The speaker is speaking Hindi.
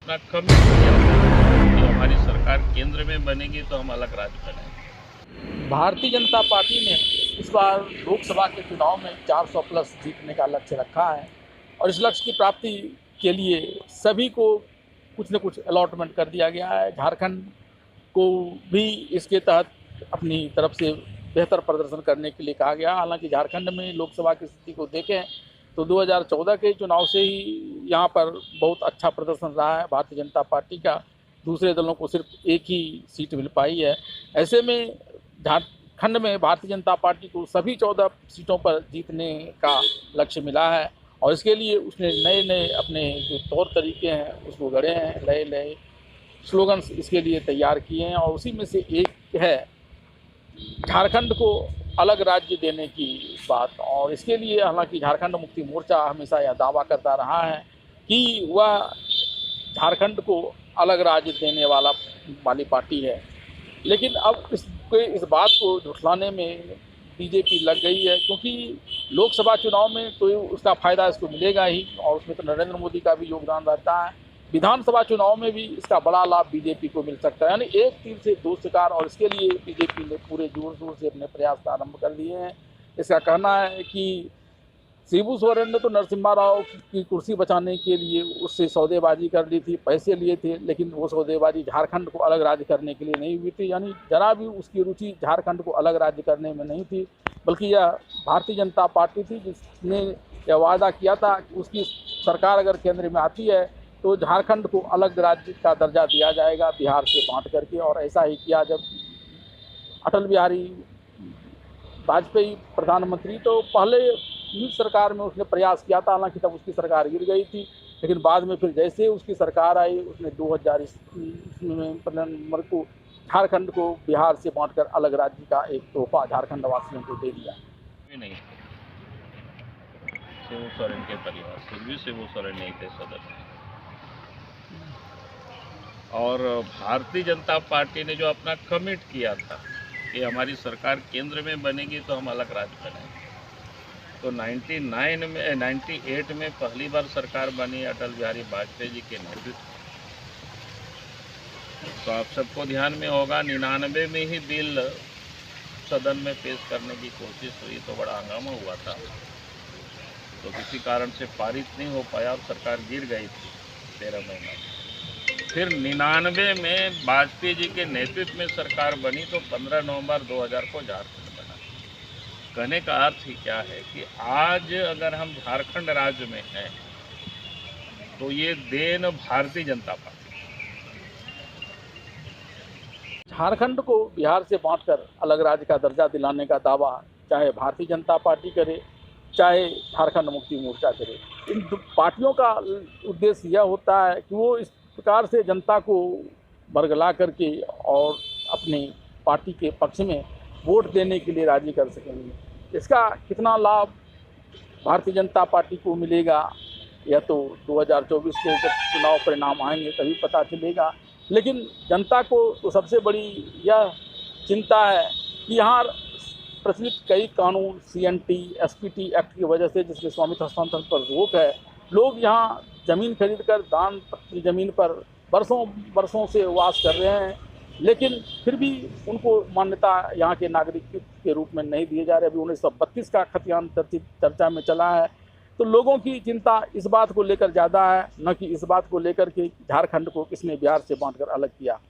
अपना कमिट किया था कि हमारी सरकार केंद्र में बनेगी तो हम अलग राज्य बनाएंगे। भारतीय जनता पार्टी ने इस बार लोकसभा के चुनाव में 400 प्लस जीतने का लक्ष्य रखा है और इस लक्ष्य की प्राप्ति के लिए सभी को कुछ न कुछ अलॉटमेंट कर दिया गया है। झारखंड को भी इसके तहत अपनी तरफ से बेहतर प्रदर्शन करने के लिए कहा गया। हालांकि झारखंड में लोकसभा की स्थिति को देखें तो 2014 के चुनाव से ही यहाँ पर बहुत अच्छा प्रदर्शन रहा है भारतीय जनता पार्टी का। दूसरे दलों को सिर्फ एक ही सीट मिल पाई है। ऐसे में झारखंड में भारतीय जनता पार्टी को सभी 14 सीटों पर जीतने का लक्ष्य मिला है और इसके लिए उसने नए नए अपने जो तौर तरीके हैं उसको गढ़े हैं, नए नए स्लोगन्स इसके लिए तैयार किए हैं और उसी में से एक है झारखंड को अलग राज्य देने की बात। और इसके लिए हालांकि झारखंड मुक्ति मोर्चा हमेशा यह दावा करता रहा है कि वह झारखंड को अलग राज्य देने वाली पार्टी है, लेकिन अब इस बात को झुठलाने में बीजेपी लग गई है, क्योंकि लोकसभा चुनाव में तो उसका फ़ायदा इसको मिलेगा ही और उसमें तो नरेंद्र मोदी का भी योगदान रहता है। विधानसभा चुनाव में भी इसका बड़ा लाभ बीजेपी को मिल सकता है, यानी एक तीर से दो शिकार। और इसके लिए बीजेपी ने पूरे जोर शोर से अपने प्रयास आरंभ कर दिए हैं। इसका कहना है कि शिबू सोरेन ने तो नरसिम्हा राव की कुर्सी बचाने के लिए उससे सौदेबाजी कर ली थी, पैसे लिए थे, लेकिन वो सौदेबाजी झारखंड को अलग राज्य करने के लिए नहीं हुई थी। यानी जरा भी उसकी रुचि झारखंड को अलग राज्य करने में नहीं थी, बल्कि यह भारतीय जनता पार्टी थी जिसने यह वादा किया था कि उसकी सरकार अगर केंद्र में आती है तो झारखंड को अलग राज्य का दर्जा दिया जाएगा बिहार से बांट करके। और ऐसा ही किया जब अटल बिहारी वाजपेयी प्रधानमंत्री, तो पहले ही सरकार में उसने प्रयास किया था, हालांकि तब उसकी सरकार गिर गई थी, लेकिन बाद में फिर जैसे उसकी सरकार आई उसने 2000 नवंबर को झारखंड को बिहार से बांटकर अलग राज्य का एक तोहफा झारखंड वासियों को दे दिया। नहीं, शिबू सोरेन के परिवार से भी शिबू सोरेन नहीं थे सदस्य। और भारतीय जनता पार्टी ने जो अपना कमिट किया था कि हमारी सरकार केंद्र में बनेगी तो हम अलग राज्य बनाएंगे, तो 98 में पहली बार सरकार बनी अटल बिहारी वाजपेयी जी के नेतृत्व। तो आप सबको ध्यान में होगा 99 में ही बिल सदन में पेश करने की कोशिश हुई तो बड़ा हंगामा हुआ था, तो किसी कारण से पारित नहीं हो पाया और सरकार गिर गई थी 13 महीना। फिर 99 में वाजपेयी जी के नेतृत्व में सरकार बनी तो 15 नवंबर 2000 को झारखंड बना। कहने का अर्थ ही क्या है कि आज अगर हम झारखंड राज्य में हैं तो ये देन भारतीय जनता पार्टी। झारखंड को बिहार से बांटकर अलग राज्य का दर्जा दिलाने का दावा चाहे भारतीय जनता पार्टी करे चाहे झारखंड मुक्ति मोर्चा करे, इन पार्टियों का उद्देश्य यह होता है कि वो इस प्रकार से जनता को बरगला करके और अपनी पार्टी के पक्ष में वोट देने के लिए राजी कर सकेंगे। इसका कितना लाभ भारतीय जनता पार्टी को मिलेगा यह तो 2024 के जब चुनाव परिणाम आएंगे तभी पता चलेगा, लेकिन जनता को तो सबसे बड़ी यह चिंता है कि यहाँ प्रचलित कई कानून CNT SPT एक्ट की वजह से, जिसके स्वामित्व हस्तांतरण पर रोक है, लोग यहाँ ज़मीन खरीदकर दान पट्टी ज़मीन पर बरसों से वास कर रहे हैं, लेकिन फिर भी उनको मान्यता यहाँ के नागरिक के रूप में नहीं दिए जा रहे। अभी 1932 का खतियान चर्चा में चला है, तो लोगों की चिंता इस बात को लेकर ज़्यादा है, न कि इस बात को लेकर कि झारखंड को किसने बिहार से बांटकर अलग किया।